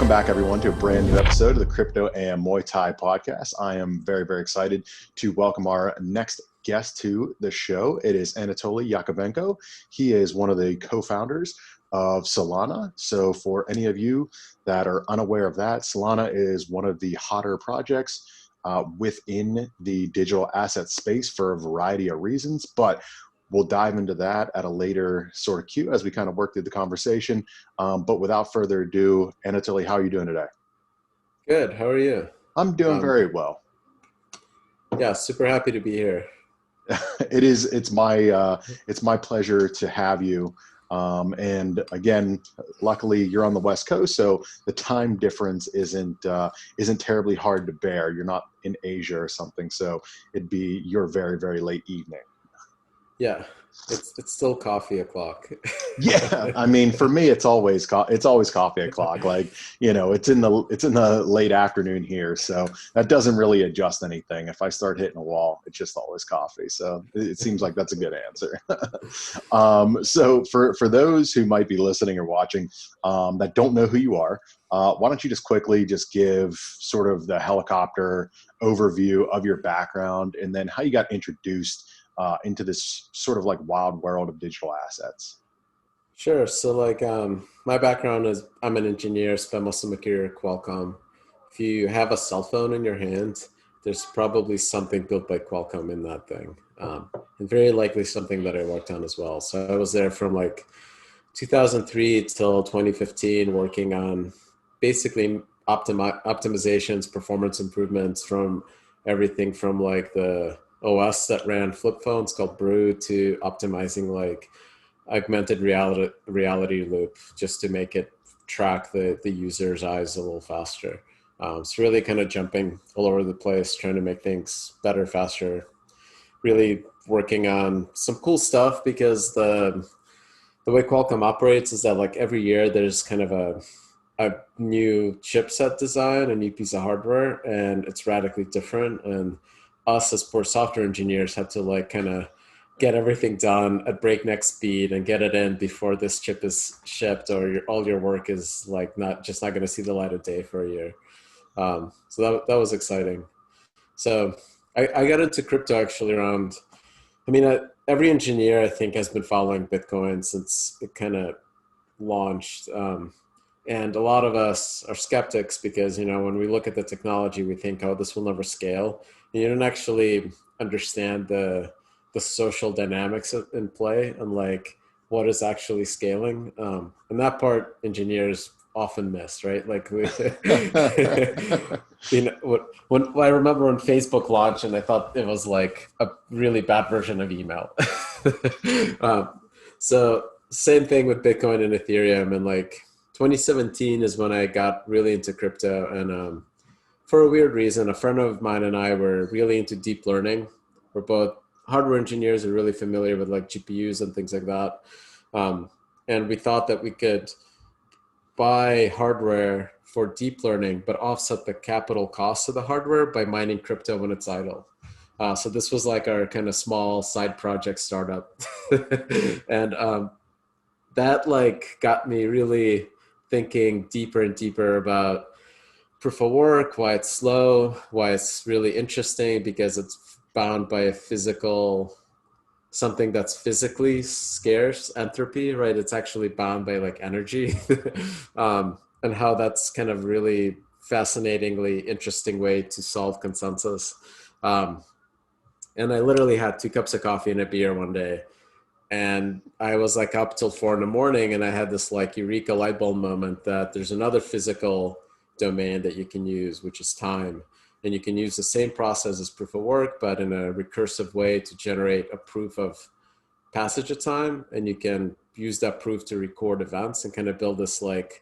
Welcome back, everyone, to a brand new episode of the Crypto and Muay Thai podcast. I am very, very excited to welcome our next guest to the show. It is Anatoly Yakovenko. He is one of the co-founders of Solana. So for any of you that are unaware of that, Solana is one of the hotter projects within the digital asset space for a variety of reasons, but we'll dive into that at a later sort of cue as we kind of work through the conversation. But without further ado, Anatoly, how are you doing today? Good. How are you? I'm doing very well. Yeah, super happy to be here. It's my pleasure to have you. And again, luckily you're on the West Coast, so the time difference isn't terribly hard to bear. You're not in Asia or something, so it'd be your very, very late evening. Yeah, it's still coffee o'clock. Yeah, I mean, for me, it's always coffee o'clock. Like, you know, it's in the late afternoon here, so that doesn't really adjust anything. If I start hitting a wall, it's just always coffee. So it seems like that's a good answer. So for those who might be listening or watching that don't know who you are, why don't you just quickly just give sort of the helicopter overview of your background and then how you got introduced into this sort of like wild world of digital assets? Sure. So like my background is I'm an engineer, spent most of my career at Qualcomm. If you have a cell phone in your hand, there's probably something built by Qualcomm in that thing. And very likely something that I worked on as well. So I was there from like 2003 till 2015 working on basically optimizations, performance improvements from everything from like the OS that ran flip phones called Brew to optimizing like augmented reality loop just to make it track the user's eyes a little faster. It's really kind of jumping all over the place, trying to make things better, faster, really working on some cool stuff because the way Qualcomm operates is that like every year there's kind of a new chipset design, a new piece of hardware, and it's radically different. And us as poor software engineers had to like kind of get everything done at breakneck speed and get it in before this chip is shipped, or all your work is like not going to see the light of day for a year. So that was exciting. So I got into crypto actually around, every engineer I think has been following Bitcoin since it kind of launched. And a lot of us are skeptics because, you know, when we look at the technology, we think, oh, this will never scale. And you don't actually understand the social dynamics in play and like what is actually scaling. And that part engineers often miss, right? Like we, you know, when I remember when Facebook launched and I thought it was like a really bad version of email. So same thing with Bitcoin and Ethereum, and like 2017 is when I got really into crypto, and for a weird reason, a friend of mine and I were really into deep learning. We're both hardware engineers, are really familiar with like GPUs and things like that, and we thought that we could buy hardware for deep learning, but offset the capital cost of the hardware by mining crypto when it's idle. So this was like our kind of small side project startup, and that like got me really thinking deeper and deeper about proof of work, why it's slow, why it's really interesting because it's bound by something that's physically scarce, entropy, right? It's actually bound by like energy, and how that's kind of really fascinatingly interesting way to solve consensus. And I literally had 2 cups of coffee and a beer one day. And I was like up till 4 a.m. and I had this like eureka light bulb moment that there's another physical domain that you can use, which is time. And you can use the same process as proof of work, but in a recursive way to generate a proof of passage of time. And you can use that proof to record events and kind of build this like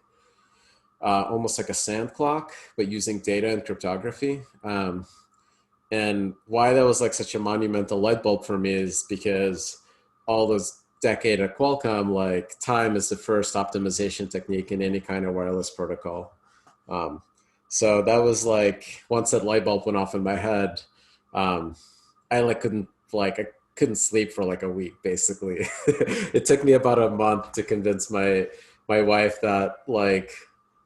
almost like a sand clock, but using data and cryptography. And why that was like such a monumental light bulb for me is because all those decade at Qualcomm, like time is the first optimization technique in any kind of wireless protocol. So that was like, once that light bulb went off in my head, I couldn't sleep for like a week, basically. It took me about a month to convince my wife that like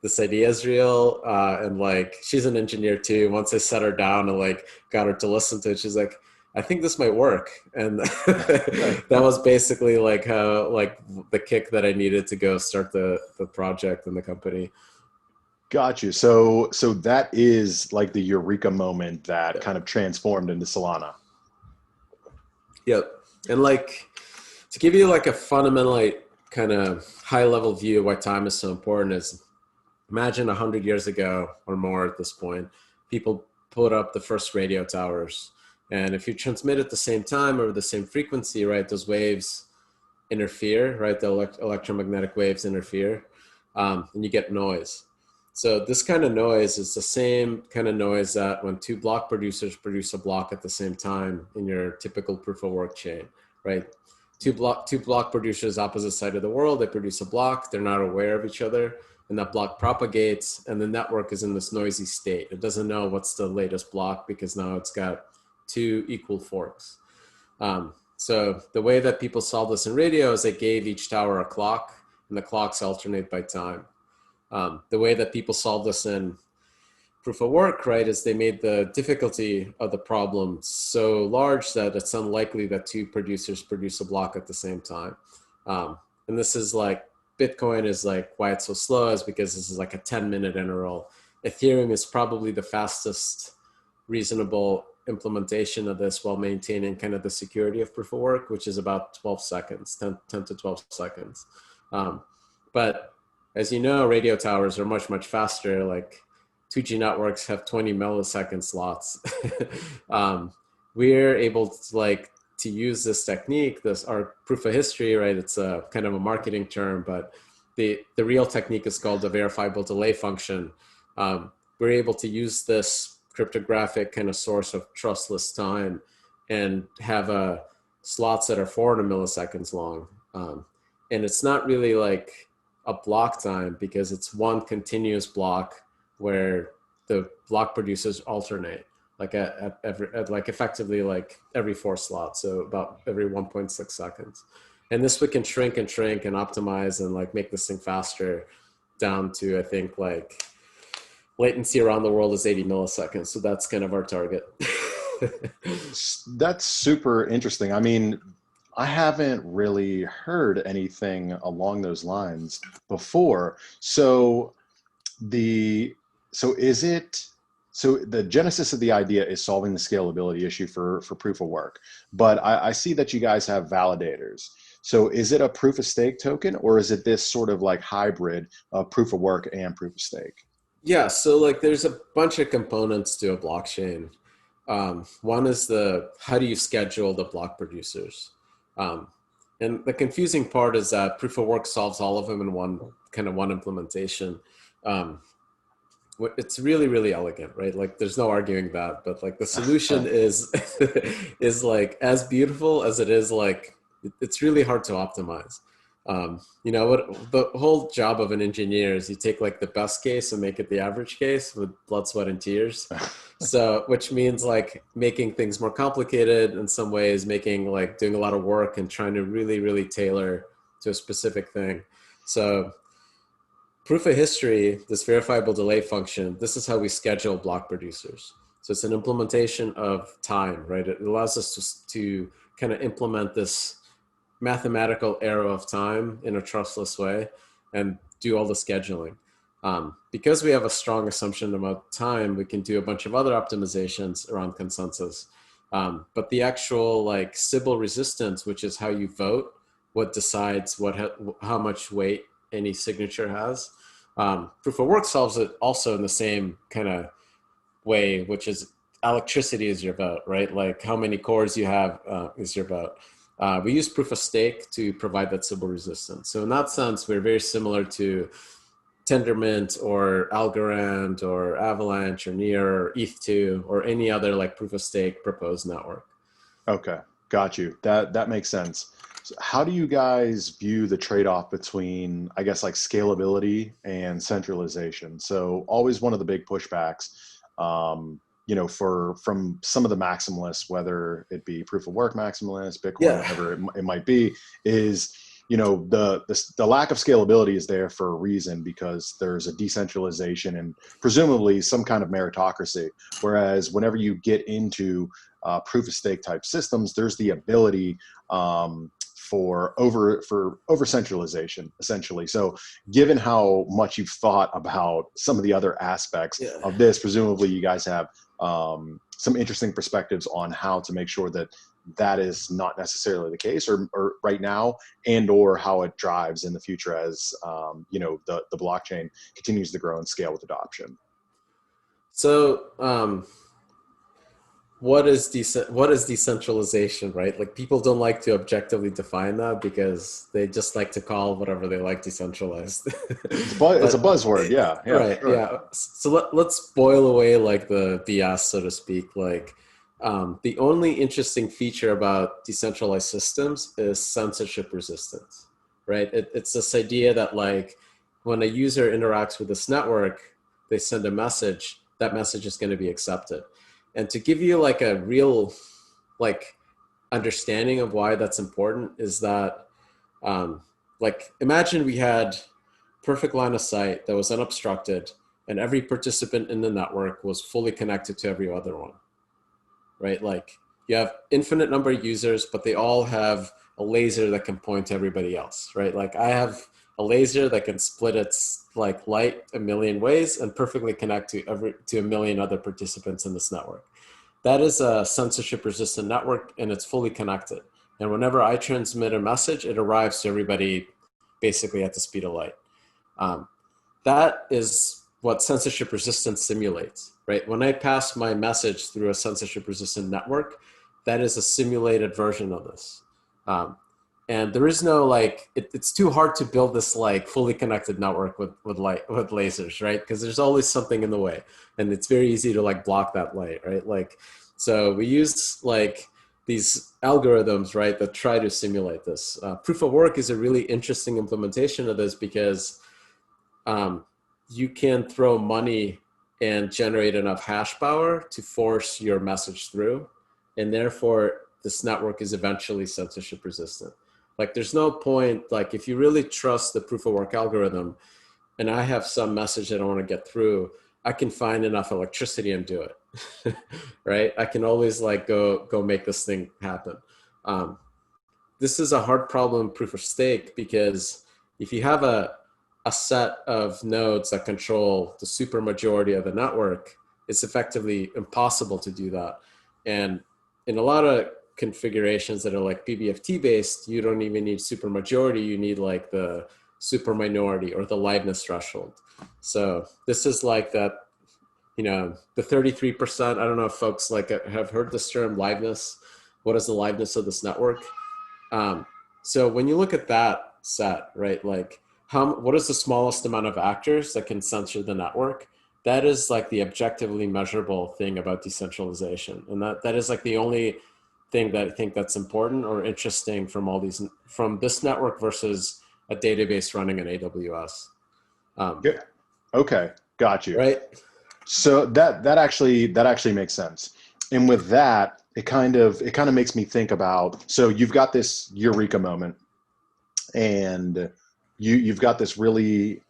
this idea is real. And like, she's an engineer too. Once I set her down and like got her to listen to it, she's like, I think this might work. And that was basically like how, like the kick that I needed to go start the project and the company. Got you. So that is like the eureka moment that Yeah. kind of transformed into Solana. Yep. And like, to give you like a fundamental, like, kind of high level view of why time is so important is, imagine 100 years ago or more at this point, people put up the first radio towers. And if you transmit at the same time or the same frequency, right, those waves interfere, right? The electromagnetic waves interfere, and you get noise. So this kind of noise is the same kind of noise that when two block producers produce a block at the same time in your typical proof of work chain, right? Two block producers opposite side of the world, they produce a block, they're not aware of each other, and that block propagates, and the network is in this noisy state. It doesn't know what's the latest block because now it's got two equal forks. So the way that people solve this in radio is they gave each tower a clock, and the clocks alternate by time. The way that people solve this in proof of work, right, is they made the difficulty of the problem so large that it's unlikely that two producers produce a block at the same time. And this is like, Bitcoin is like, why it's so slow is because this is like a 10-minute interval. Ethereum is probably the fastest reasonable implementation of this while maintaining kind of the security of proof of work, which is about 12 seconds, 10 to 12 seconds. But as you know, radio towers are much, much faster. Like 2G networks have 20 millisecond slots. We're able to use this technique, our proof of history, right? It's a kind of a marketing term, but the real technique is called the verifiable delay function. We're able to use this cryptographic kind of source of trustless time and have slots that are 400 milliseconds long. And it's not really like a block time because it's one continuous block where the block producers alternate like at effectively like every 4 slots. So about every 1.6 seconds. And this we can shrink and optimize and like make this thing faster down to, I think, like latency around the world is 80 milliseconds. So that's kind of our target. That's super interesting. I mean, I haven't really heard anything along those lines before. So the genesis of the idea is solving the scalability issue for proof of work. But I see that you guys have validators. So is it a proof of stake token, or is it this sort of like hybrid of proof of work and proof of stake? Yeah, so like there's a bunch of components to a blockchain. One is how do you schedule the block producers? And the confusing part is that proof of work solves all of them in one implementation. It's really, really elegant, right? Like there's no arguing that, but like the solution is is like as beautiful as it is, like it's really hard to optimize. What the whole job of an engineer is, you take like the best case and make it the average case with blood, sweat, and tears. So, which means like making things more complicated in some ways, doing a lot of work and trying to really, really tailor to a specific thing. So proof of history, this verifiable delay function, this is how we schedule block producers. So it's an implementation of time, right? It allows us to kind of implement this mathematical arrow of time in a trustless way and do all the scheduling. Because we have a strong assumption about time, we can do a bunch of other optimizations around consensus. But the actual like Sybil resistance, which is how you vote, what decides how much weight any signature has. Proof of work solves it also in the same kind of way, which is electricity is your vote, right? Like how many cores you have is your vote. We use proof of stake to provide that Sybil resistance. So in that sense, we're very similar to Tendermint or Algorand or Avalanche or Near or ETH2 or any other like proof of stake proposed network. Okay, got you. That makes sense. So how do you guys view the trade-off between, I guess, like scalability and centralization? So always one of the big pushbacks, from some of the maximalists, whether it be proof of work maximalists, Bitcoin, whatever it might be, is the lack of scalability is there for a reason, because there's a decentralization and presumably some kind of meritocracy. Whereas whenever you get into proof of stake type systems, there's the ability for over centralization, essentially. So given how much you've thought about some of the other aspects of this, presumably you guys have some interesting perspectives on how to make sure that that is not necessarily the case, or right now, and or how it drives in the future as the blockchain continues to grow and scale with adoption. So what is decentralization, right? Like, people don't like to objectively define that because they just like to call whatever they like decentralized. It's a buzzword. Yeah. Right. Sure. Yeah. So let's boil away like the BS, so to speak. Like, the only interesting feature about decentralized systems is censorship resistance, right? It's this idea that, like, when a user interacts with this network, they send a message, that message is going to be accepted. And to give you like a real like understanding of why that's important is that, like, imagine we had perfect line of sight that was unobstructed, and every participant in the network was fully connected to every other one, right? Like, you have infinite number of users, but they all have a laser that can point to everybody else, right? Like, I have a laser that can split its like light a million ways and perfectly connect to a million other participants in this network. That is a censorship resistant network, and it's fully connected. And whenever I transmit a message, it arrives to everybody basically at the speed of light. That is what censorship resistance simulates, right? When I pass my message through a censorship resistant network, that is a simulated version of this. And there is no like, it's too hard to build this like fully connected network with lasers, right? Because there's always something in the way, and it's very easy to like block that light, right? Like, so we use like these algorithms, right, that try to simulate this. Proof of work is a really interesting implementation of this because you can throw money and generate enough hash power to force your message through, and therefore this network is eventually censorship resistant. Like, there's no point, like, if you really trust the proof of work algorithm and I have some message that I want to get through, I can find enough electricity and do it, right? I can always like go make this thing happen. This is a hard problem in proof of stake because if you have a set of nodes that control the super majority of the network, it's effectively impossible to do that. And in a lot of configurations that are like PBFT based, you don't even need super majority, you need like the super minority or the liveness threshold. So this is like that, the 33%, I don't know if folks like have heard this term liveness. What is the liveness of this network? So when you look at that set, right, like what is the smallest amount of actors that can censor the network? That is like the objectively measurable thing about decentralization. And that is like the only thing that I think that's important or interesting from this network versus a database running in AWS. Yeah. Okay. Got you. Right. So that actually makes sense. And with that, it kind of makes me think about, so you've got this eureka moment, and you've got this really,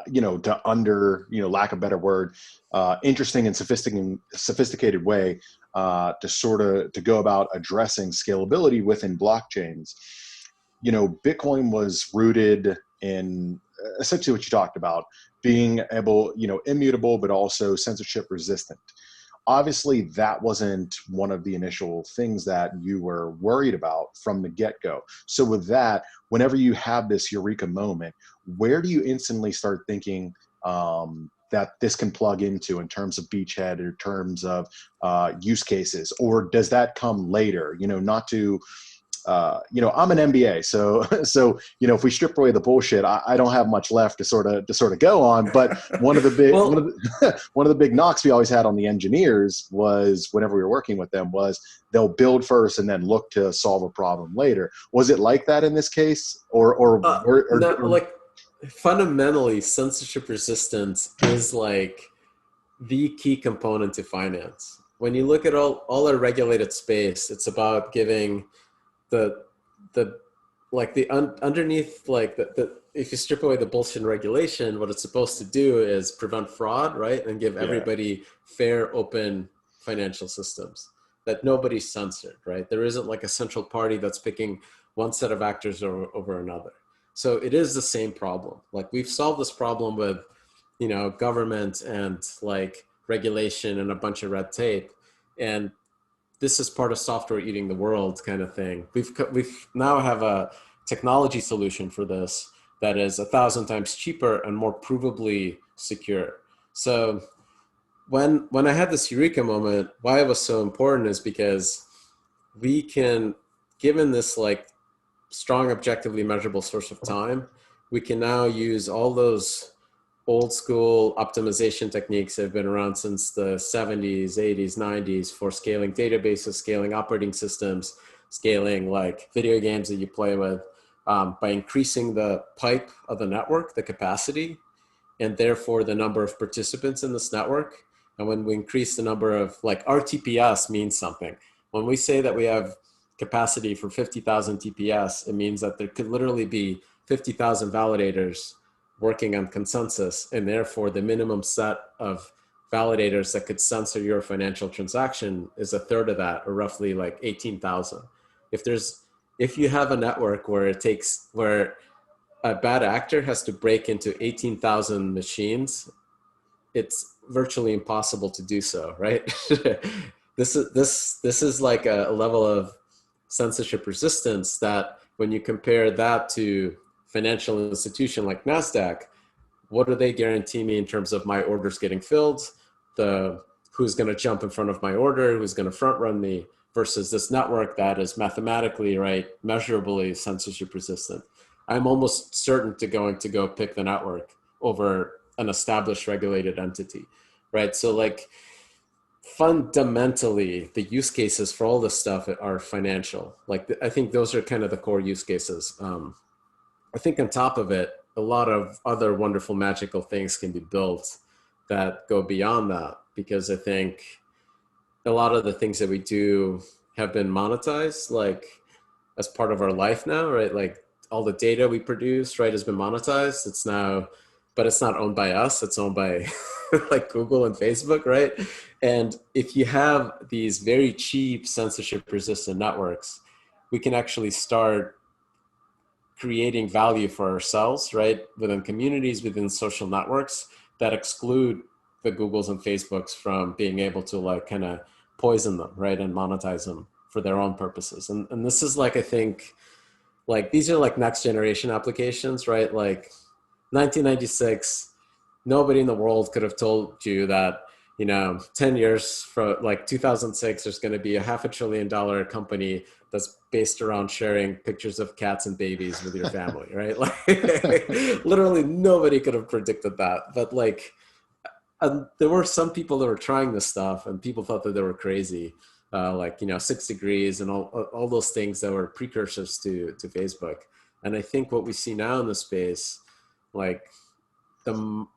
lack of a better word, interesting and sophisticated way to go about addressing scalability within blockchains. Bitcoin was rooted in essentially what you talked about, being able, immutable, but also censorship resistant. Obviously, that wasn't one of the initial things that you were worried about from the get-go. So with that, whenever you have this eureka moment, where do you instantly start thinking that this can plug into in terms of beachhead or terms of use cases? Or does that come later? Not to... I'm an MBA, so if we strip away the bullshit, I don't have much left to sort of go on. But one of the big one of the big knocks we always had on the engineers was, whenever we were working with them, was they'll build first and then look to solve a problem later. Was it like that in this case, or like, fundamentally, censorship resistance is like the key component to finance. When you look at all our regulated space, it's about giving the like underneath, like the if you strip away the bullshit and regulation, what it's supposed to do is prevent fraud, right? And give Yeah. everybody fair, open financial systems that nobody's censored, right? There isn't like a central party that's picking one set of actors over another. So it is the same problem. Like we've solved this problem with, government and like regulation and a bunch of red tape. And this is part of software eating the world kind of thing. We've now have a technology solution for this that is 1,000 times cheaper and more provably secure. So when I had this eureka moment, why it was so important is because we can, given this like strong objectively measurable source of time, we can now use all those old school optimization techniques that have been around since the 70s, 80s, 90s for scaling databases, scaling operating systems, scaling like video games that you play with, by increasing the pipe of the network, the capacity, and therefore the number of participants in this network. And when we increase the number of, like, RTPS means something. When we say that we have capacity for 50,000 TPS, it means that there could literally be 50,000 validators working on consensus, and therefore the minimum set of validators that could censor your financial transaction is a third of that, or roughly like 18,000. If you have a network where a bad actor has to break into 18,000 machines, it's virtually impossible to do so, right? This is like a level of censorship resistance that when you compare that to financial institution like NASDAQ, what do they guarantee me in terms of my orders getting filled, who's going to jump in front of my order, who's going to front run me, versus this network that is mathematically, right, measurably censorship resistant. I'm almost certain to go pick the network over an established regulated entity, right? So like fundamentally the use cases for all this stuff are financial. Like I think those are kind of the core use cases. I think on top of it, a lot of other wonderful magical things can be built that go beyond that, because I think a lot of the things that we do have been monetized, like as part of our life now, right? Like all the data we produce, right, has been monetized. It's now, but it's not owned by us. It's owned by like Google and Facebook, right? And if you have these very cheap censorship resistant networks, we can actually start creating value for ourselves, right? Within communities, within social networks that exclude the Googles and Facebooks from being able to like kind of poison them, right? And monetize them for their own purposes. And this is like, I think, like these are like next generation applications, right? Like 1996, nobody in the world could have told you that, 10 years from like 2006, there's going to be a $500 billion company that's based around sharing pictures of cats and babies with your family, right? Like literally nobody could have predicted that. But like, there were some people that were trying this stuff and people thought that they were crazy. Like, 6 degrees and all those things that were precursors to Facebook. And I think what we see now in the space, like the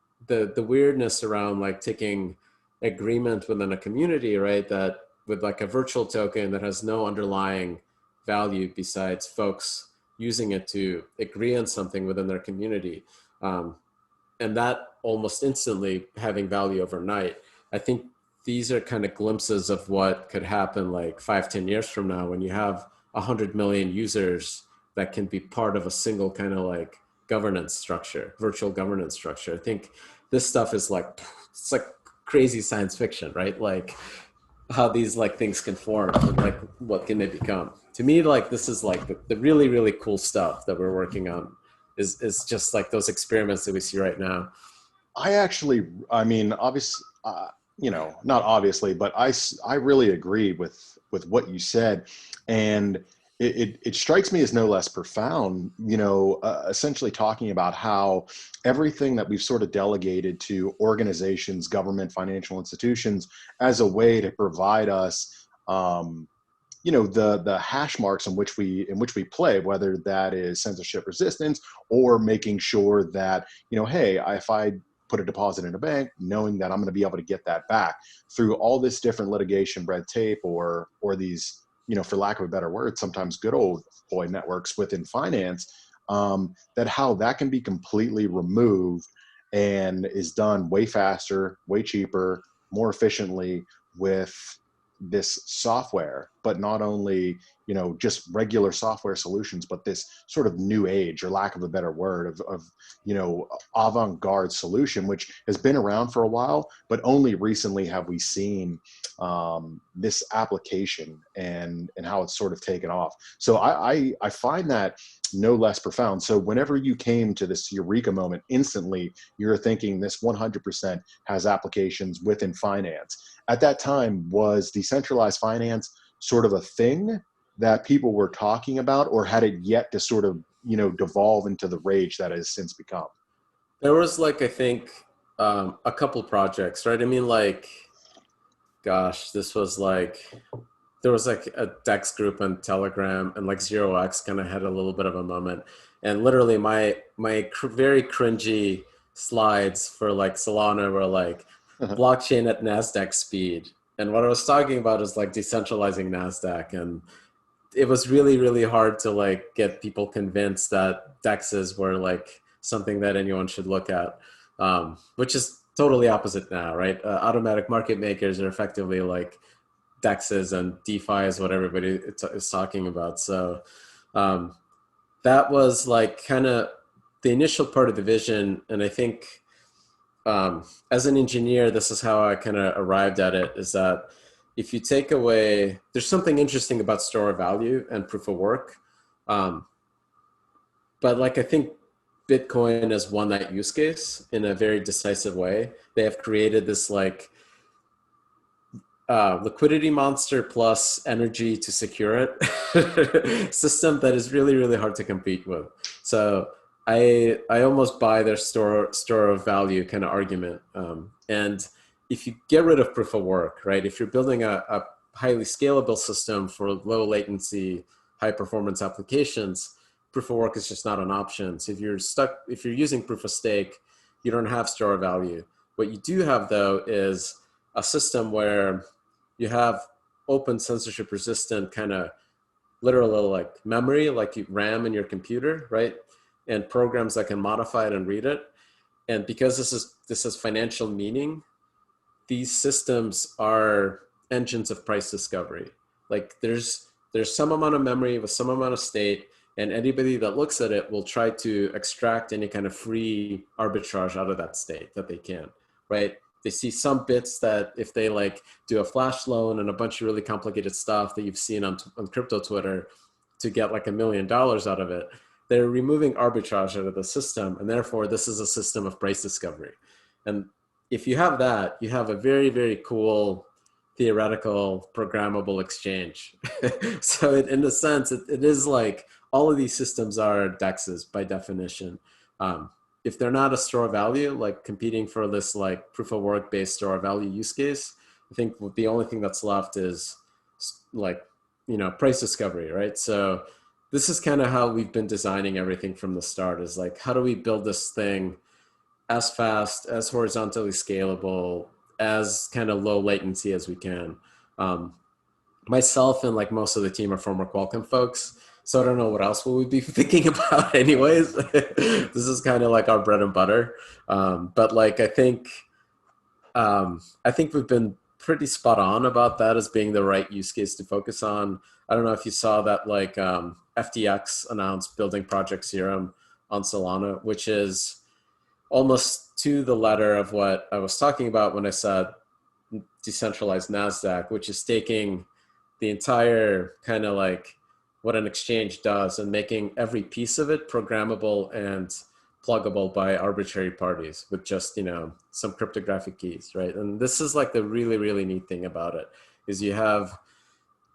weirdness around like taking agreement within a community, right? That with like a virtual token that has no underlying value besides folks using it to agree on something within their community. And that almost instantly having value overnight. I think these are kind of glimpses of what could happen like 5-10 years from now when you have 100 million users that can be part of a single kind of like governance structure, virtual governance structure. I think this stuff is like, it's like crazy science fiction, right? Like how these like things can form and like what can they become. To me, like this is like the really, really cool stuff that we're working on is just like those experiments that we see right now. I mean, obviously, not obviously, but I really agree with what you said. And it strikes me as no less profound, essentially talking about how everything that we've sort of delegated to organizations, government, financial institutions as a way to provide us, the hash marks in which we play, whether that is censorship resistance or making sure that, hey, if I put a deposit in a bank, knowing that I'm going to be able to get that back through all this different litigation, red tape, or these for lack of a better word, sometimes good old boy networks within finance, that how that can be completely removed and is done way faster, way cheaper, more efficiently with this software. But not only just regular software solutions, but this sort of new age, or lack of a better word, of avant-garde solution, which has been around for a while, but only recently have we seen this application and how it's sort of taken off. So I find that no less profound. So whenever you came to this eureka moment, instantly you're thinking this 100% has applications within finance. At that time, was decentralized finance sort of a thing that people were talking about, or had it yet to sort of devolve into the rage that has since become? There was like, I think, a couple projects, right? I mean, like, gosh, this was like, there was like a Dex group on Telegram, and like 0x kind of had a little bit of a moment. And literally very cringy slides for like Solana were like blockchain at NASDAQ speed. And what I was talking about is like decentralizing NASDAQ. And it was really, really hard to like get people convinced that DEXs were like something that anyone should look at, which is totally opposite now, right? Automatic market makers are effectively like DEXs, and DeFi is what everybody is talking about. So that was like kind of the initial part of the vision. And I think as an engineer, this is how I kind of arrived at it, is that if you take away, there's something interesting about store of value and proof of work. But like, I think Bitcoin has won that use case in a very decisive way. They have created this like liquidity monster plus energy to secure it system that is really, really hard to compete with. So I almost buy their store of value kind of argument. And if you get rid of proof of work, right? If you're building a highly scalable system for low latency, high performance applications, proof of work is just not an option. So if you're using proof of stake, you don't have store of value. What you do have though is a system where you have open, censorship resistant kind of literal like memory, like RAM in your computer, right? And programs that can modify it and read it. And because this is financial meaning, these systems are engines of price discovery. Like there's some amount of memory with some amount of state, and anybody that looks at it will try to extract any kind of free arbitrage out of that state that they can, right? They see some bits that if they like do a flash loan and a bunch of really complicated stuff that you've seen on crypto Twitter to get like $1 million out of it, they're removing arbitrage out of the system. And therefore this is a system of price discovery. And if you have that, you have a very, very cool theoretical programmable exchange. So in a sense, it is like all of these systems are DEXs by definition. If they're not a store of value, like competing for this like proof of work based store of value use case, I think the only thing that's left is like, price discovery, right? So this is kind of how we've been designing everything from the start, is like, how do we build this thing as fast, as horizontally scalable, as kind of low latency as we can. Myself and like most of the team are former Qualcomm folks, so I don't know what else we would be thinking about anyways. This is kind of like our bread and butter. But like, I think we've been pretty spot on about that as being the right use case to focus on. I don't know if you saw that like FTX announced building Project Serum on Solana, which is almost to the letter of what I was talking about when I said decentralized NASDAQ, which is taking the entire kind of like what an exchange does and making every piece of it programmable and pluggable by arbitrary parties with just, some cryptographic keys, right? And this is like the really, really neat thing about it, is you have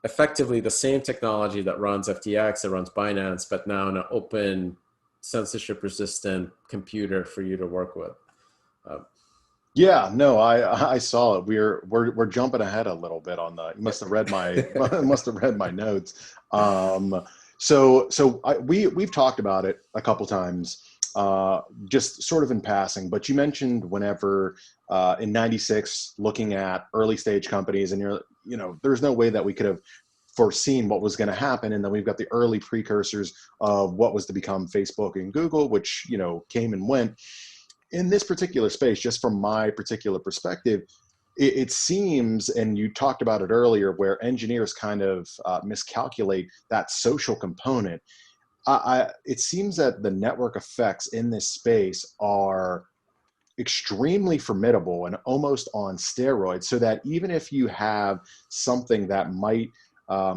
effectively the same technology that runs FTX, that runs Binance, but now in an open, censorship resistant computer for you to work with. Yeah, no, I saw it. We're jumping ahead a little bit on the. You must have read my notes. We've talked about it a couple times, just sort of in passing. But you mentioned whenever in '96, looking at early stage companies, and there's no way that we could have foreseen what was going to happen. And then we've got the early precursors of what was to become Facebook and Google, which, you know, came and went. In this particular space, just from my particular perspective, it seems, and you talked about it earlier, where engineers kind of miscalculate that social component. It seems that the network effects in this space are extremely formidable and almost on steroids, so that even if you have something that might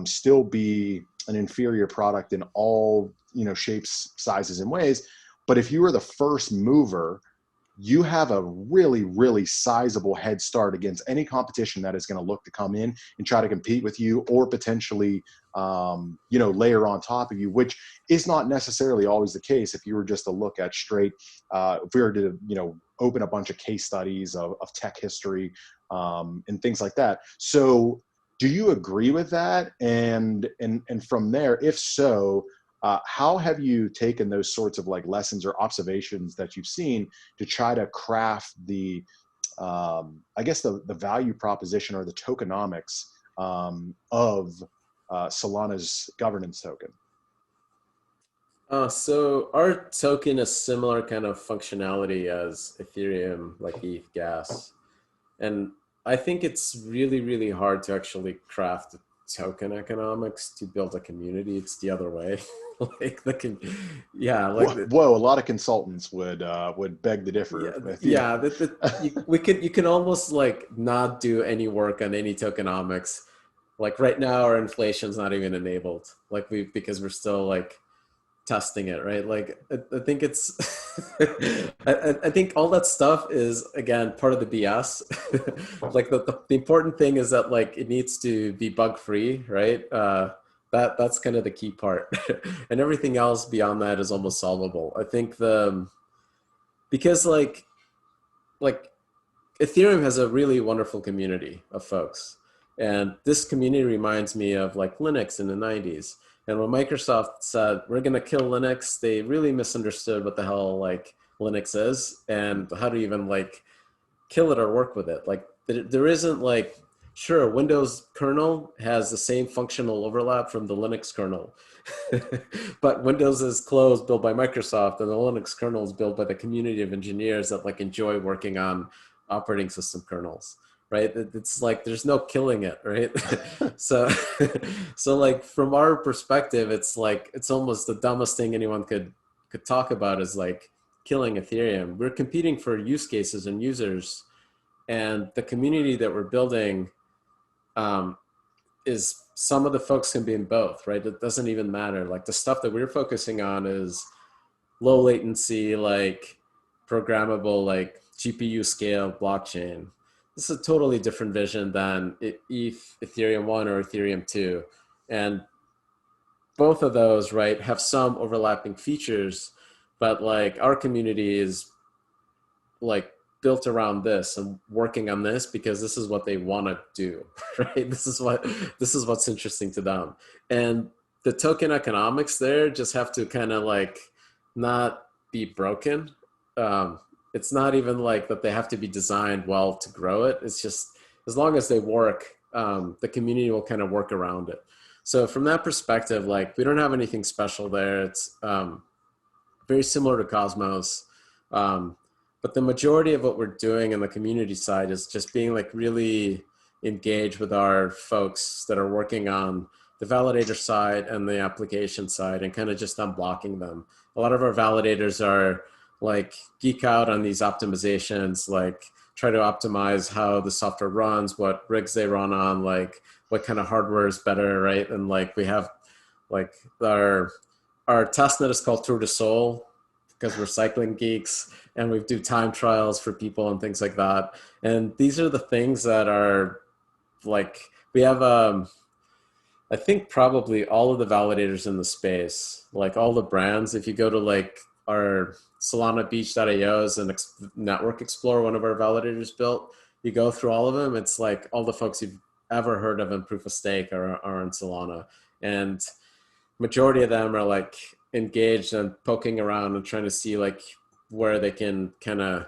still be an inferior product in all, you know, shapes, sizes, and ways, but if you were the first mover, you have a really, really sizable head start against any competition that is going to look to come in and try to compete with you, or potentially, you know, layer on top of you, which is not necessarily always the case. If you were just to look at straight, if we were to, you know, open a bunch of case studies of tech history and things like that. So do you agree with that? And from there, if so, how have you taken those sorts of like lessons or observations that you've seen to try to craft the, I guess the value proposition or the tokenomics of Solana's governance token? So our token is similar kind of functionality as Ethereum, like ETH gas. And I think it's really, really hard to actually craft token economics to build a community. It's the other way. like yeah, like whoa, a lot of consultants would beg to differ. yeah, With, you yeah. know. You can almost like not do any work on any tokenomics. Like right now, our inflation's not even enabled. Like because we're still like testing it, right? Like I think it's I think all that stuff is again part of the BS. Like the important thing is that like it needs to be bug free, right? That's kind of the key part. And everything else beyond that is almost solvable. I think because like Ethereum has a really wonderful community of folks. And this community reminds me of like Linux in the 90s. And when Microsoft said, we're going to kill Linux, they really misunderstood what the hell like Linux is and how to even like kill it or work with it. Like there isn't like, sure, Windows kernel has the same functional overlap from the Linux kernel. But Windows is closed, built by Microsoft, and the Linux kernel is built by the community of engineers that like enjoy working on operating system kernels, right? It's like there's no killing it, right? so so like from our perspective, it's like it's almost the dumbest thing anyone could talk about is like killing Ethereum. We're competing for use cases and users, and the community that we're building is some of the folks can be in both, right? It doesn't even matter. Like the stuff that we're focusing on is low latency, like programmable, like GPU scale blockchain. This is a totally different vision than Ethereum 1 or Ethereum 2. And both of those, right, have some overlapping features, but like our community is like built around this and working on this because this is what they want to do, right? This is what's interesting to them. And the token economics there just have to kind of like not be broken. It's not even like that they have to be designed well to grow it. It's just as long as they work, the community will kind of work around it. So from that perspective, like we don't have anything special there. It's very similar to Cosmos. But the majority of what we're doing in the community side is just being like really engaged with our folks that are working on the validator side and the application side and kind of just unblocking them. A lot of our validators are like geek out on these optimizations, like try to optimize how the software runs, what rigs they run on, like what kind of hardware is better, right? And like we have like our testnet is called Tour de Sol because we're cycling geeks and we do time trials for people and things like that. And these are the things that are like, we have, I think probably all of the validators in the space, like all the brands, if you go to like our Solana Beach.io is a network explorer, one of our validators built, you go through all of them. It's like all the folks you've ever heard of in proof of stake are in Solana. And majority of them are like engaged and poking around and trying to see like where they can kind of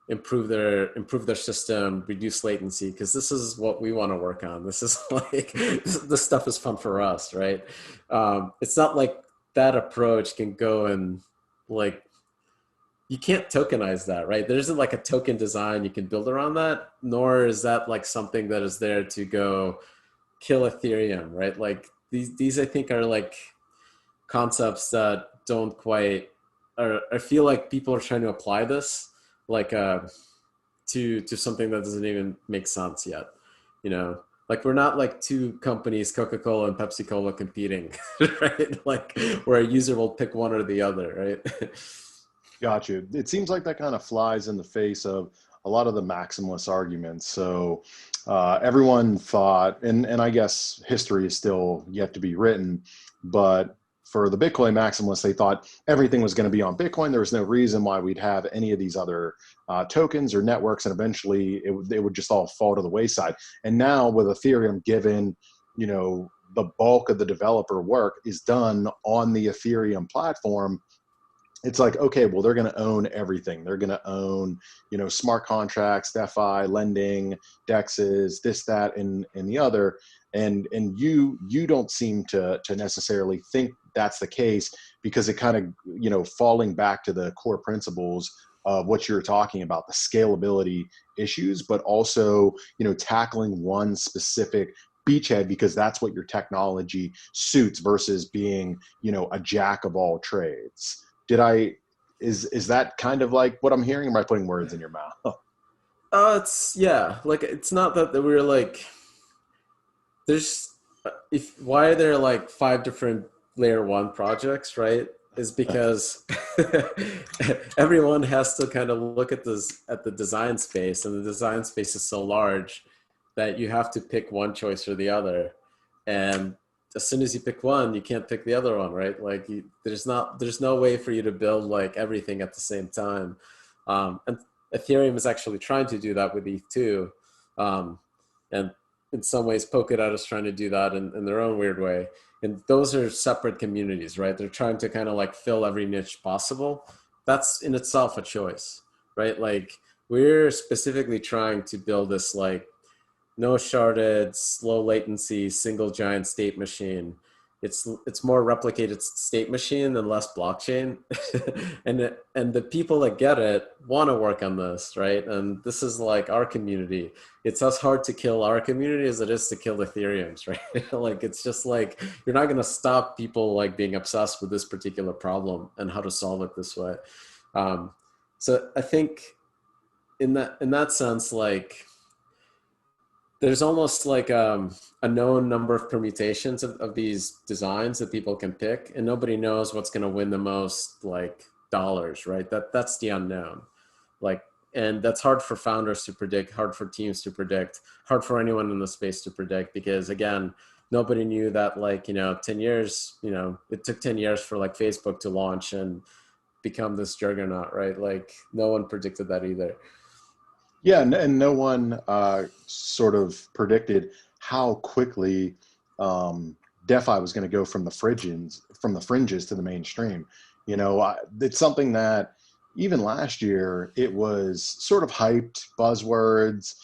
improve their system, reduce latency, because this is what we want to work on. This is like this stuff is fun for us, right? It's not like that approach can go and like you can't tokenize that, right? There isn't like a token design you can build around that, nor is that like something that is there to go kill Ethereum, right? Like these I think are like concepts that don't quite, or I feel like people are trying to apply this like to something that doesn't even make sense yet, you know? Like we're not like two companies, Coca-Cola and Pepsi-Cola competing, right? Like where a user will pick one or the other, right? Got you. It seems like that kind of flies in the face of a lot of the maximalist arguments. So everyone thought, and I guess history is still yet to be written, but for the Bitcoin maximalists, they thought everything was going to be on Bitcoin. There was no reason why we'd have any of these other tokens or networks, and eventually it would just all fall to the wayside. And now with Ethereum, given, you know, the bulk of the developer work is done on the Ethereum platform, it's like, okay, well, they're going to own everything. They're going to own, you know, smart contracts, DeFi, lending, DEXs, this, that, and the other. And you don't seem to necessarily think that's the case, because it kind of, you know, falling back to the core principles of what you're talking about, the scalability issues, but also, you know, tackling one specific beachhead because that's what your technology suits versus being, you know, a jack of all trades. Is that kind of like what I'm hearing? Or am I putting words in your mouth? It's yeah, like it's not that we're like there's if why are there like five different layer one projects, right? Is because everyone has to kind of look at this at the design space, and the design space is so large that you have to pick one choice or the other. And as soon as you pick one, you can't pick the other one, right? Like there's no way for you to build like everything at the same time. And Ethereum is actually trying to do that with ETH2. And in some ways, Polkadot is trying to do that in their own weird way. And those are separate communities, right? They're trying to kind of like fill every niche possible. That's in itself a choice, right? Like we're specifically trying to build this like no sharded, low latency, single giant state machine. It's more replicated state machine and less blockchain, and the people that get it want to work on this, right? And this is like our community. It's as hard to kill our community as it is to kill Ethereum's, right? Like it's just like you're not going to stop people like being obsessed with this particular problem and how to solve it this way. So I think in that sense, like there's almost like a known number of permutations of these designs that people can pick, and nobody knows what's going to win the most like dollars, right? That's the unknown. Like, and that's hard for founders to predict, hard for teams to predict, hard for anyone in the space to predict, because again, nobody knew that like, you know, 10 years, you know, it took 10 years for like Facebook to launch and become this juggernaut, right? Like no one predicted that either. Yeah, and no one sort of predicted how quickly DeFi was going to go from the fringes to the mainstream. You know, it's something that even last year it was sort of hyped, buzzwords.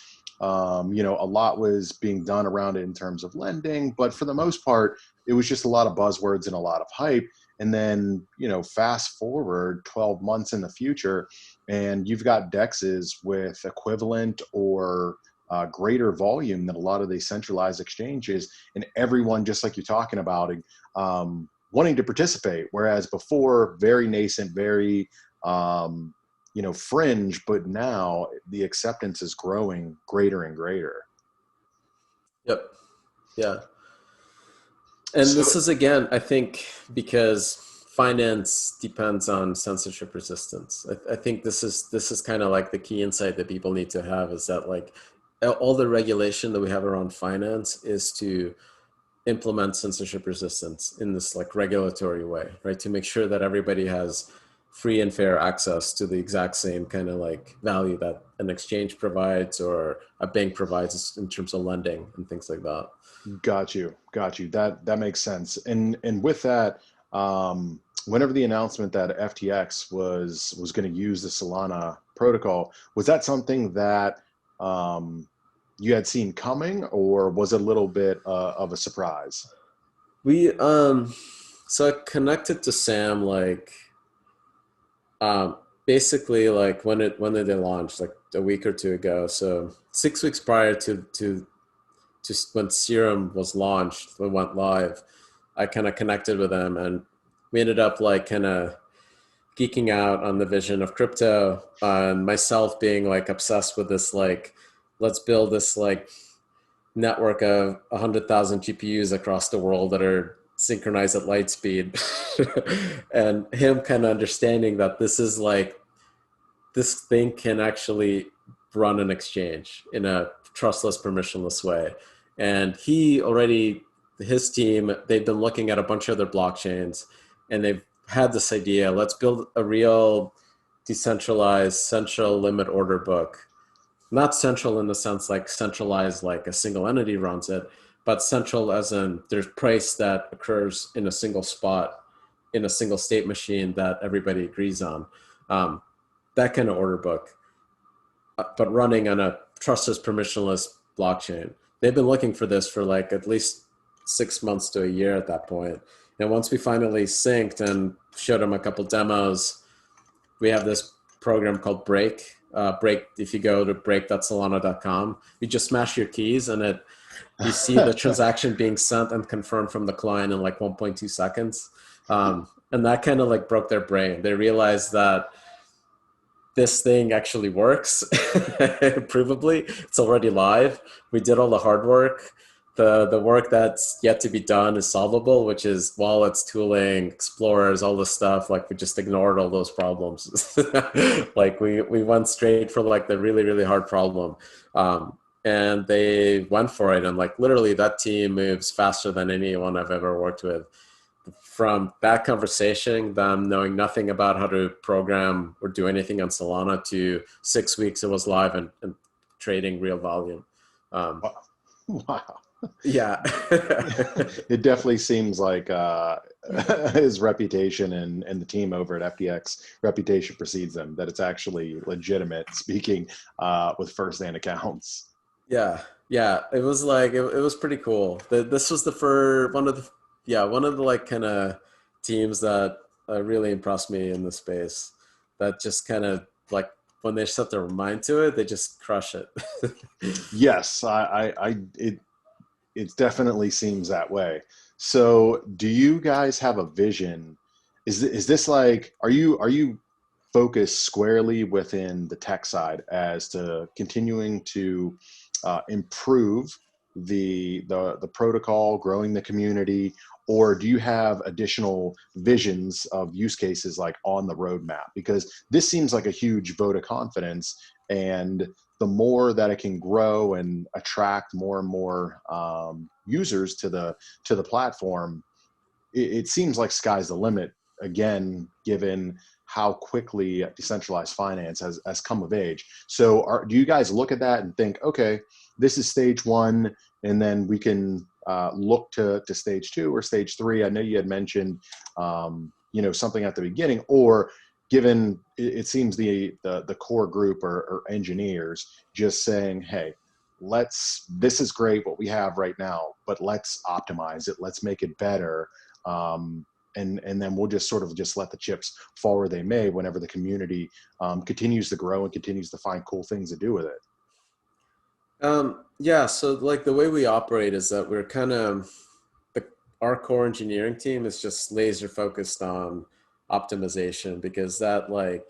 You know, a lot was being done around it in terms of lending, but for the most part, it was just a lot of buzzwords and a lot of hype. And then, you know, fast forward 12 months in the future, and you've got dexes with equivalent or greater volume than a lot of these centralized exchanges, and everyone, just like you're talking about, wanting to participate. Whereas before, very nascent, very you know, fringe, but now the acceptance is growing greater and greater. Yep. Yeah. And So this is again, I think, because finance depends on censorship resistance. I think this is kind of like the key insight that people need to have, is that like all the regulation that we have around finance is to implement censorship resistance in this like regulatory way, right? To make sure that everybody has free and fair access to the exact same kind of like value that an exchange provides or a bank provides in terms of lending and things like that. got you. That makes sense. And with that, whenever the announcement that FTX was going to use the Solana protocol, was that something that you had seen coming, or was it a little bit of a surprise? We so I connected to Sam like um basically like when did they launch, like a week or two ago. So 6 weeks prior to when Serum was launched, when it went live, I kind of connected with them, and we ended up like kind of geeking out on the vision of crypto, and myself being like obsessed with this, like, let's build this like network of 100,000 GPUs across the world that are synchronized at light speed. And him kind of understanding that this is like, this thing can actually run an exchange in a trustless, permissionless way. And he already, his team, they've been looking at a bunch of other blockchains, and they've had this idea, let's build a real decentralized central limit order book. Not central in the sense like centralized, like a single entity runs it, but central as in there's price that occurs in a single spot, in a single state machine that everybody agrees on. Um, that kind of order book, but running on a trustless, permissionless blockchain. They've been looking for this for like at least 6 months to a year at that point. And once we finally synced and showed them a couple demos, we have this program called Break. Break, if you go to break.solana.com, you just smash your keys, and you see the transaction being sent and confirmed from the client in like 1.2 seconds. And that kind of like broke their brain. They realized that this thing actually works. Provably, it's already live. We did all the hard work. The work that's yet to be done is solvable, which is wallets, tooling, explorers, all this stuff. Like, we just ignored all those problems. Like we went straight for like the really, really hard problem. And they went for it. And like literally that team moves faster than anyone I've ever worked with. From that conversation, them knowing nothing about how to program or do anything on Solana, to 6 weeks it was live and trading real volume. Wow. Yeah. It definitely seems like his reputation and the team over at FTX reputation precedes them, that it's actually legitimate speaking with first-hand accounts. Yeah. Yeah. It was like, it was pretty cool. This was the first, one of the like kind of teams that really impressed me in the space, that just kind of like, when they set their mind to it, they just crush it. Yes, it definitely seems that way. So, do you guys have a vision? Is this like, are you focused squarely within the tech side as to continuing to improve the protocol, growing the community, or do you have additional visions of use cases like on the roadmap? Because this seems like a huge vote of confidence, and the more that it can grow and attract more and more users to the platform, it seems like sky's the limit. Again, given how quickly decentralized finance has come of age. So do you guys look at that and think, okay, this is stage one, and then we can look to stage two or stage three? I know you had mentioned, something at the beginning, or given it seems the core group or engineers just saying, hey, this is great what we have right now, but let's optimize it, let's make it better. And then we'll just sort of just let the chips fall where they may whenever the community continues to grow and continues to find cool things to do with it. Yeah, so like the way we operate is that we're kind of, our core engineering team is just laser focused on optimization, because that, like,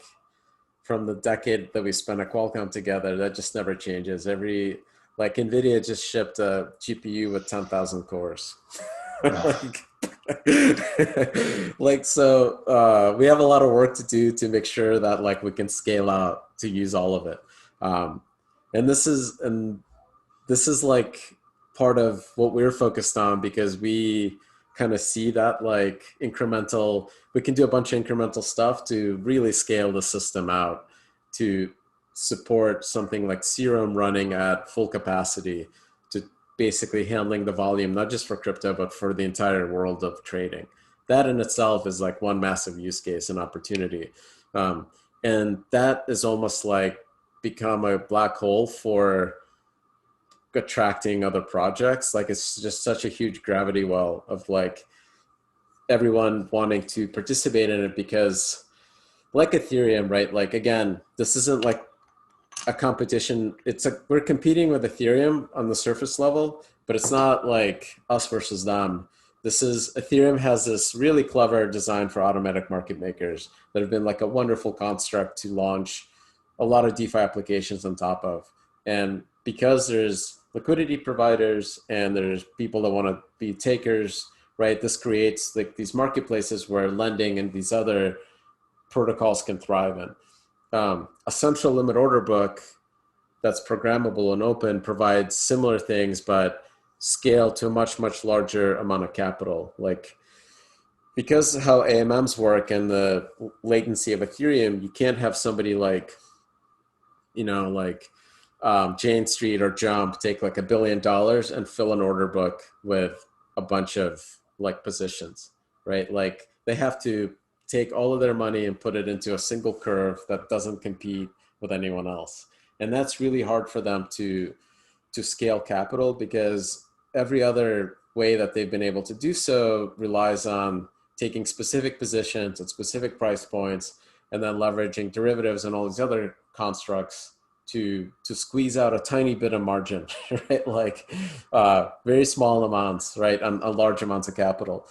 from the decade that we spent at Qualcomm together, that just never changes. Like NVIDIA just shipped a GPU with 10,000 cores. We have a lot of work to do to make sure that like we can scale out to use all of it. Um, and this is like part of what we're focused on, because we kind of see that like we can do a bunch of incremental stuff to really scale the system out to support something like Serum running at full capacity, to basically handling the volume, not just for crypto, but for the entire world of trading. that in itself is like one massive use case and opportunity. Um, and that is almost like become a black hole for attracting other projects. Like it's just such a huge gravity well of like everyone wanting to participate in it because like Ethereum, right? Like again, this isn't like a competition. It's like we're competing with Ethereum on the surface level, but it's not like us versus them. This is Ethereum has this really clever design for automatic market makers that have been like a wonderful construct to launch a lot of DeFi applications on top of. And because there's liquidity providers and there's people that want to be takers, right? This creates like these marketplaces where lending and these other protocols can thrive in. A central limit order book that's programmable and open provides similar things, but scale to a much, much larger amount of capital. Like because how AMMs work and the latency of Ethereum, you can't have somebody like, like Jane Street or Jump take like $1 billion and fill an order book with a bunch of like positions, right? Like they have to take all of their money and put it into a single curve that doesn't compete with anyone else. And that's really hard for them to scale capital because every other way that they've been able to do so relies on taking specific positions at specific price points and then leveraging derivatives and all these other constructs to squeeze out a tiny bit of margin, right? Like very small amounts, right? On large amounts of capital.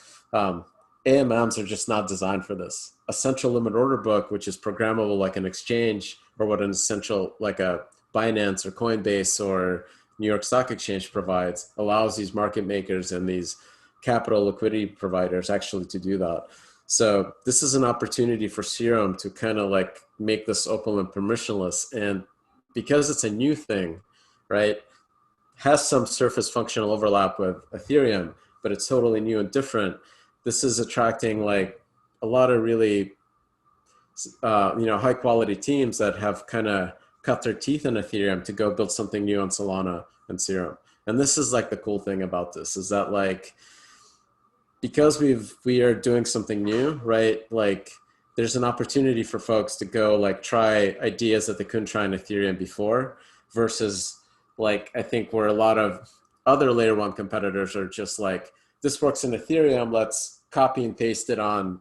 AMMs are just not designed for this. A central limit order book, which is programmable like an exchange or what an essential like a Binance or Coinbase or New York Stock Exchange provides, allows these market makers and these capital liquidity providers actually to do that. So this is an opportunity for Serum to kind of like make this open and permissionless. And because it's a new thing, right, has some surface functional overlap with Ethereum, but it's totally new and different. This is attracting like a lot of really, high quality teams that have kind of cut their teeth in Ethereum to go build something new on Solana and Serum. And this is like the cool thing about this is that like, because we are doing something new, right? Like there's an opportunity for folks to go like try ideas that they couldn't try in Ethereum before versus like, I think where a lot of other layer one competitors are just like, this works in Ethereum, let's copy and paste it on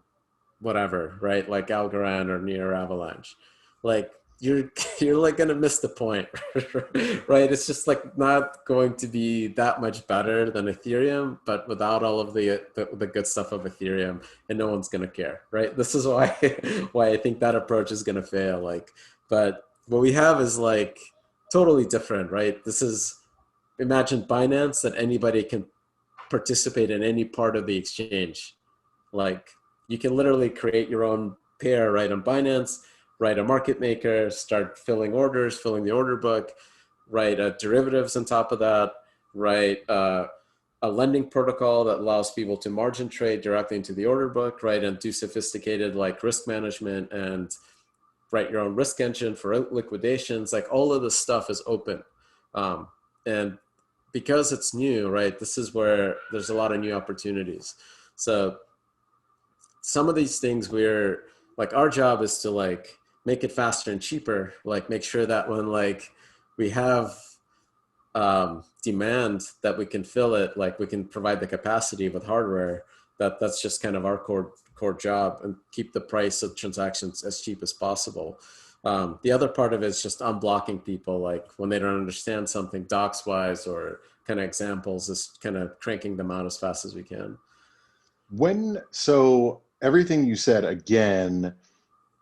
whatever, right? Like Algorand or Near Avalanche. Like you're like gonna miss the point, right? It's just like not going to be that much better than Ethereum, but without all of the good stuff of Ethereum, and no one's gonna care, right? This is why why I think that approach is gonna fail. Like, but what we have is like totally different, right? This is imagine Binance that anybody can participate in any part of the exchange. Like you can literally create your own pair right on Binance, write a market maker, start filling orders, filling the order book, write derivatives on top of that, write a lending protocol that allows people to margin trade directly into the order book, right, and do sophisticated like risk management and write your own risk engine for liquidations. Like all of this stuff is open. And because it's new, right, this is where there's a lot of new opportunities. So some of these things we're like, our job is to like make it faster and cheaper, like make sure that when like we have demand that we can fill it, like we can provide the capacity with hardware, that's just kind of our core job, and keep the price of transactions as cheap as possible. The other part of it is just unblocking people, like when they don't understand something docs wise or kind of examples, is kind of cranking them out as fast as we can. So everything you said again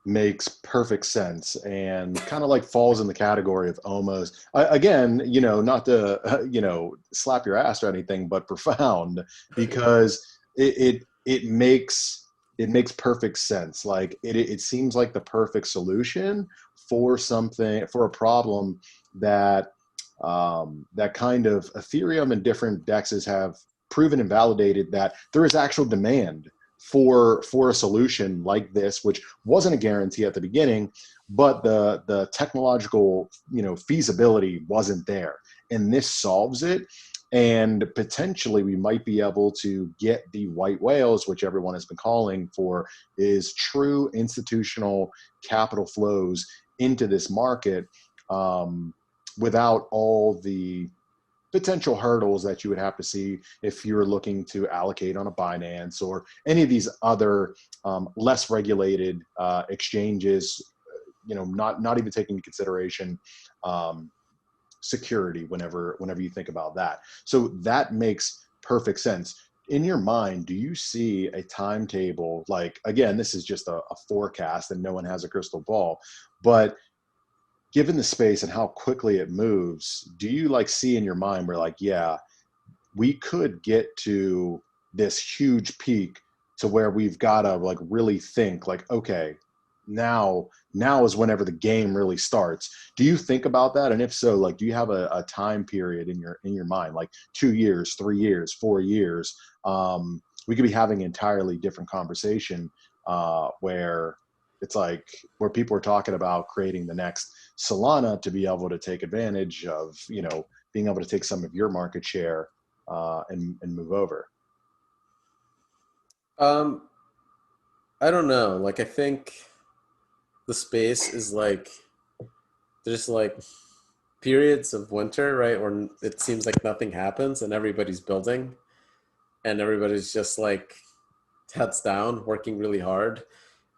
makes perfect sense and kind of like falls in the category of almost, again, not to, slap your ass or anything, but profound, because it makes perfect sense. Like it seems like the perfect solution for a problem that that kind of Ethereum and different dexes have proven and validated that there is actual demand for a solution like this, which wasn't a guarantee at the beginning, but the technological feasibility wasn't there, and this solves it. And potentially we might be able to get the white whales, which everyone has been calling for, is true institutional capital flows into this market, without all the potential hurdles that you would have to see if you're looking to allocate on a Binance or any of these other less regulated exchanges, not even taking into consideration security whenever you think about that. So that makes perfect sense. In your mind, do you see a timetable? Like, again, this is just a forecast and no one has a crystal ball, but given the space and how quickly it moves, do you like see in your mind where like, yeah, we could get to this huge peak to where we've got to like really think like, okay, now is whenever the game really starts. Do you think about that? And if so, like, do you have a time period in your mind, like 2 years, 3 years, 4 years? We could be having an entirely different conversation, where it's like where people are talking about creating the next Solana to be able to take advantage of, being able to take some of your market share, and move over. I don't know. Like, I think the space is like, there's like periods of winter, right? Where it seems like nothing happens and everybody's building and everybody's just like heads down, working really hard.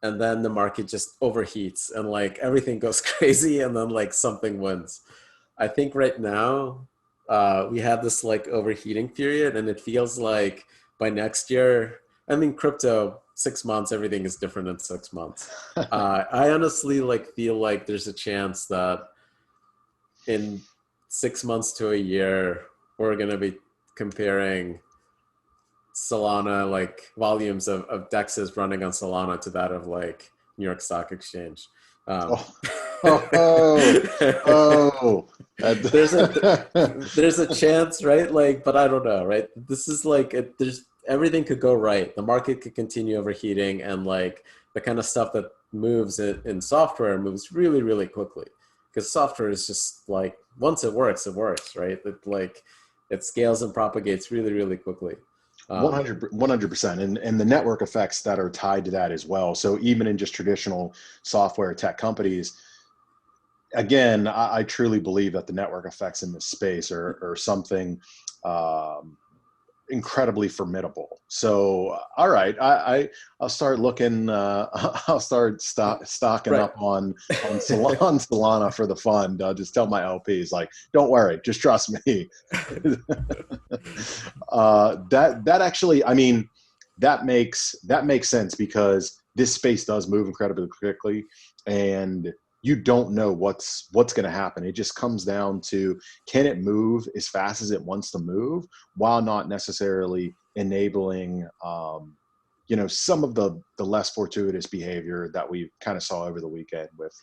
And then the market just overheats and like everything goes crazy and then like something wins. I think right now we have this like overheating period and it feels like by next year, I mean, crypto, 6 months, everything is different in 6 months. I honestly like feel like there's a chance that in 6 months to a year, we're going to be comparing Solana, like volumes of DEXs running on Solana to that of like New York Stock Exchange. Um, Oh, oh, oh. there's a chance, right? Like, but I don't know, right? This is like there's everything could go right. The market could continue overheating, and like the kind of stuff that moves in software moves really, really quickly because software is just like once it works, right? It scales and propagates really, really quickly. 100%, and the network effects that are tied to that as well. So even in just traditional software tech companies, again, I truly believe that the network effects in this space are something incredibly formidable. So, all right, I'll start looking. I'll start stocking Right. up on Solana for the fund. I'll just tell my LPs like, don't worry, just trust me. That actually, I mean, that makes sense because this space does move incredibly quickly, and you don't know what's going to happen. It just comes down to, can it move as fast as it wants to move while not necessarily enabling some of the less fortuitous behavior that we kind of saw over the weekend with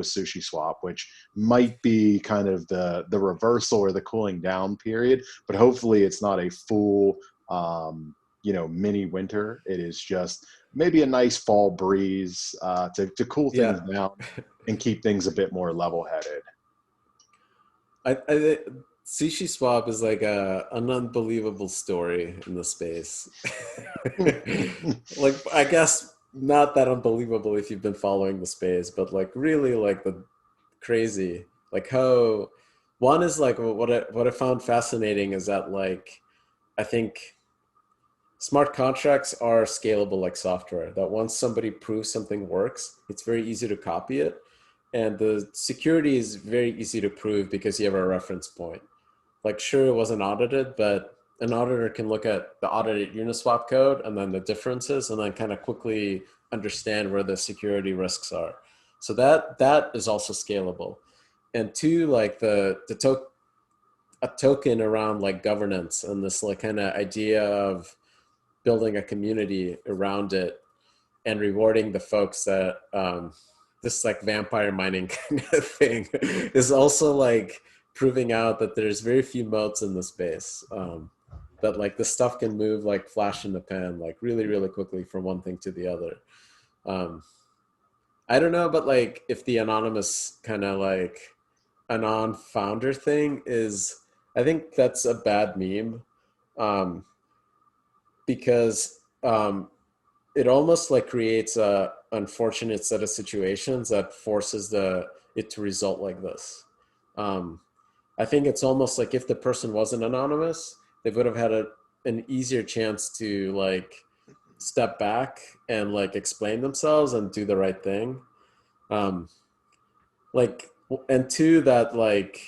Sushi Swap, which might be kind of the reversal or the cooling down period. But hopefully it's not a full mini winter. It is just maybe a nice fall breeze to cool things Yeah. down and keep things a bit more level headed. I Sushi Swap is like an unbelievable story in the space. Like, I guess not that unbelievable if you've been following the space, but like really like the crazy, like how one is like what I found fascinating is that like I think smart contracts are scalable like software, that once somebody proves something works, it's very easy to copy it. And the security is very easy to prove because you have a reference point. Like, sure, it wasn't audited, but an auditor can look at the audited Uniswap code and then the differences and then kind of quickly understand where the security risks are. So that is also scalable. And two, like a token around like governance and this like kind of idea of building a community around it and rewarding the folks that this like vampire mining kind of thing is also like proving out that there's very few moats in the space, that like the stuff can move like flash in the pan, like really, really quickly from one thing to the other. um, I don't know, but like if the anonymous kind of like anon founder thing is I think that's a bad meme, um, because it almost like creates a unfortunate set of situations that forces it to result like this. Um, I think it's almost like if the person wasn't anonymous, they would have had an easier chance to like step back and like explain themselves and do the right thing. Um, like, and two, that like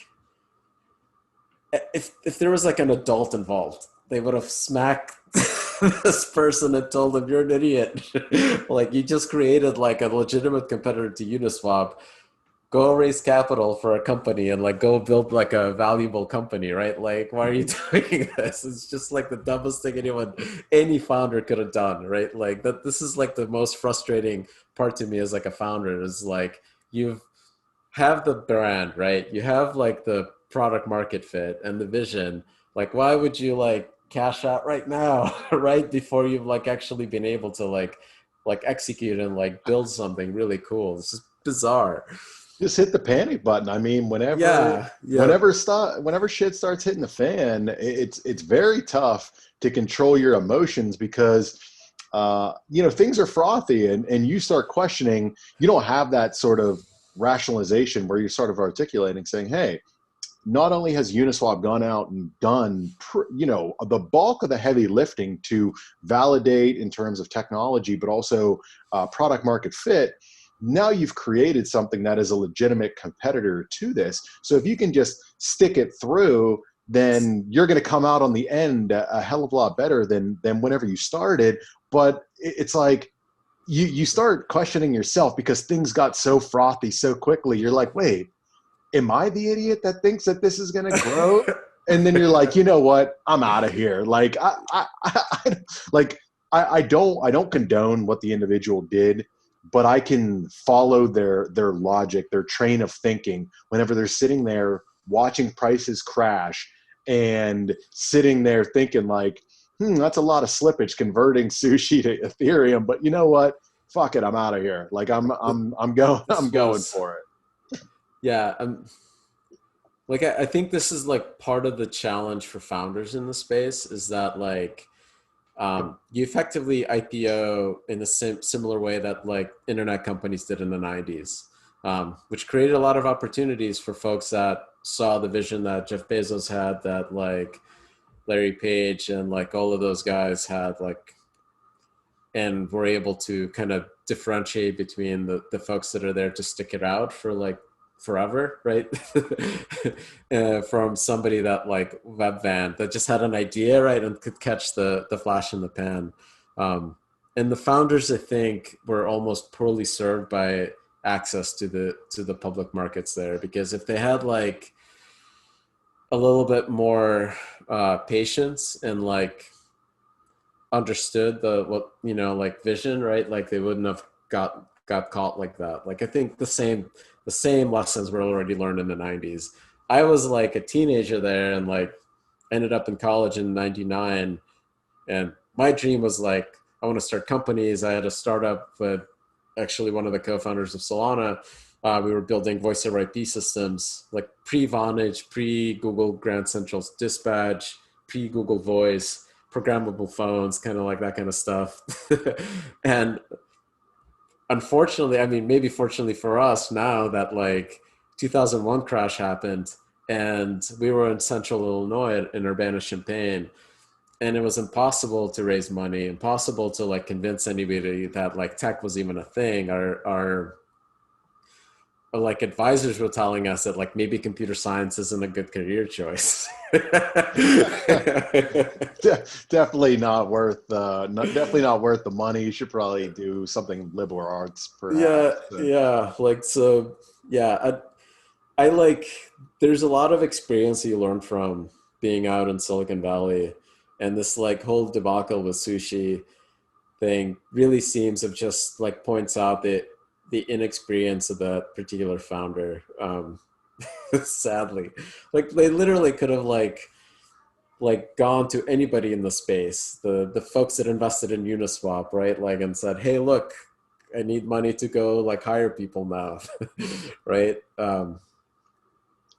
if there was like an adult involved, they would have smacked this person and told them you're an idiot. Like you just created like a legitimate competitor to Uniswap. Go raise capital for a company and like go build like a valuable company, right? Like, why are you doing this? It's just like the dumbest thing any founder could have done, right? Like that. This is like the most frustrating part to me as like a founder is like you have the brand, right? You have like the product market fit and the vision. Like, why would you like cash out right now, right before you've like actually been able to like execute and like build something really cool? This is bizarre. Just hit the panic button. I mean, Yeah, yeah, whenever shit starts hitting the fan, it's very tough to control your emotions because things are frothy and you start questioning. You don't have that sort of rationalization where you're sort of articulating, saying, "Hey, not only has Uniswap gone out and done, the bulk of the heavy lifting to validate in terms of technology, but also product market fit. Now you've created something that is a legitimate competitor to this. So if you can just stick it through, then you're going to come out on the end a hell of a lot better than whenever you started. But it's like you start questioning yourself because things got so frothy so quickly. You're like, wait, am I the idiot that thinks that this is going to grow? And then you're like, you know what? I'm out of here. Like, I don't condone what the individual did, but I can follow their logic, their train of thinking whenever they're sitting there watching prices crash and sitting there thinking like, that's a lot of slippage converting sushi to Ethereum. But you know what? Fuck it, I'm out of here. Like I'm going I'm this going was, for it. yeah. Like I think this is like part of the challenge for founders in the space is that like you effectively IPO in the similar way that like internet companies did in the 90s, which created a lot of opportunities for folks that saw the vision that Jeff Bezos had, that like Larry Page and like all of those guys had, like, and were able to kind of differentiate between the folks that are there to stick it out for like forever, right? From somebody that like web van that just had an idea, right, and could catch the flash in the pan. And the founders, I think, were almost poorly served by access to the public markets there, because if they had like a little bit more patience and like understood like vision, right, like they wouldn't have got caught like that. Like I think the same lessons were already learned in the 90s. I was like a teenager there and like ended up in college in 99, and my dream was like I want to start companies. I had a startup with actually one of the co-founders of Solana. We were building voice over IP systems, like pre-Vonage, pre-Google Grand Central Dispatch, pre-Google Voice, programmable phones, kind of like that kind of stuff. And unfortunately, I mean, maybe fortunately for us now, that like 2001 crash happened and we were in central Illinois in Urbana-Champaign, and it was impossible to raise money, impossible to like convince anybody that like tech was even a thing. Our like advisors were telling us that like maybe computer science isn't a good career choice. Definitely not worth definitely not worth the money. You should probably do something liberal arts, Yeah, perhaps. yeah, like so, yeah. I like. There's a lot of experience you learn from being out in Silicon Valley, and this like whole debacle with sushi thing really seems of just like points out the inexperience of that particular founder. Sadly, like they literally could have like gone to anybody in the space, the folks that invested in Uniswap, right? Like, and said, hey, look, I need money to go like hire people now, right?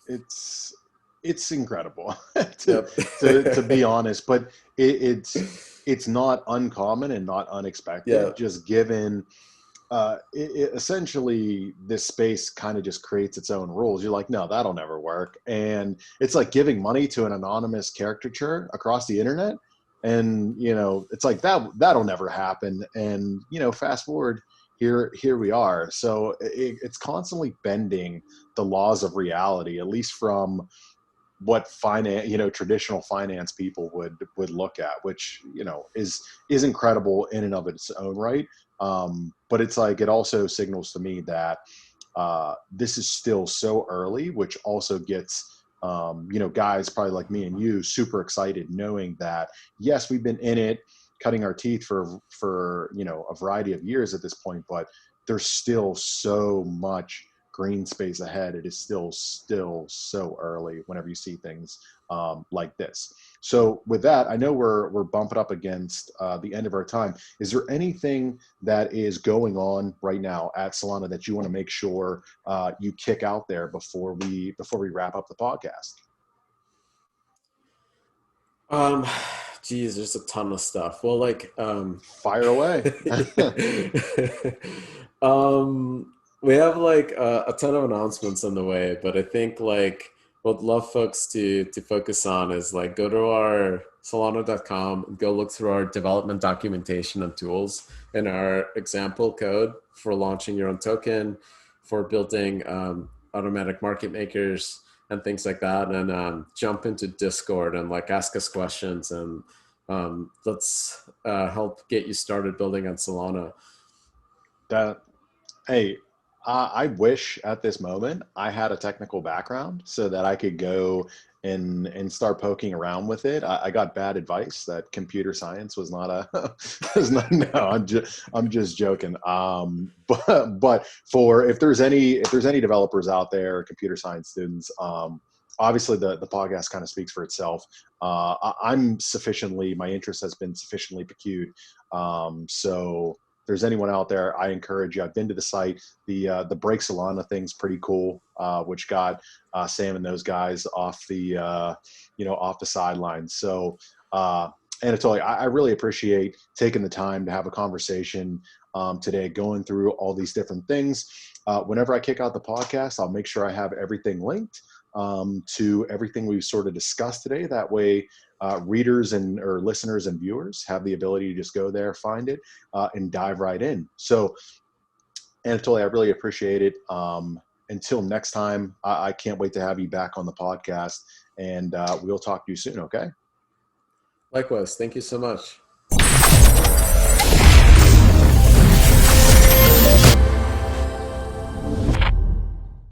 It's it's incredible to, Yep. to be honest, but it's not uncommon and not Yeah. unexpected, just given essentially this space kind of just creates its own rules. You're like, no, that'll never work. And it's like giving money to an anonymous caricature across the internet. And, it's like that'll never happen. And, fast forward here we are. So it's constantly bending the laws of reality, at least from what finance, traditional finance people would look at, which, is incredible in and of its own right. But it's like, it also signals to me that this is still so early, which also gets, guys probably like me and you super excited knowing that, yes, we've been in it cutting our teeth for, a variety of years at this point, but there's still so much green space ahead. It is still so early whenever you see things like this. So with that, I know we're bumping up against the end of our time. Is there anything that is going on right now at Solana that you want to make sure you kick out there before we wrap up the podcast? Um, Geez, there's a ton of stuff. Well, like, Fire away. we have like a ton of announcements on the way, but I think like what I'd love folks to focus on is like go to our Solana.com, go look through our development documentation and tools and our example code for launching your own token, for building automatic market makers and things like that, and jump into Discord and like ask us questions, and let's help get you started building on Solana. That Hey, I wish at this moment I had a technical background so that I could go and start poking around with it. I got bad advice that computer science was not a was not. No, I'm just joking. But for if there's any developers out there, computer science students, obviously the podcast kind of speaks for itself. My interest has been sufficiently piqued. So if there's anyone out there, I encourage you. I've been to the site. The Break Solana thing's pretty cool, which got Sam and those guys off the off the sidelines. So Anatoly, I really appreciate taking the time to have a conversation today, going through all these different things. Whenever I kick out the podcast, I'll make sure I have everything linked to everything we've sort of discussed today. That way, readers or listeners and viewers have the ability to just go there, find it, and dive right in. So, Anatoly, I really appreciate it. Until next time, I can't wait to have you back on the podcast, and we'll talk to you soon. Okay. Likewise, thank you so much.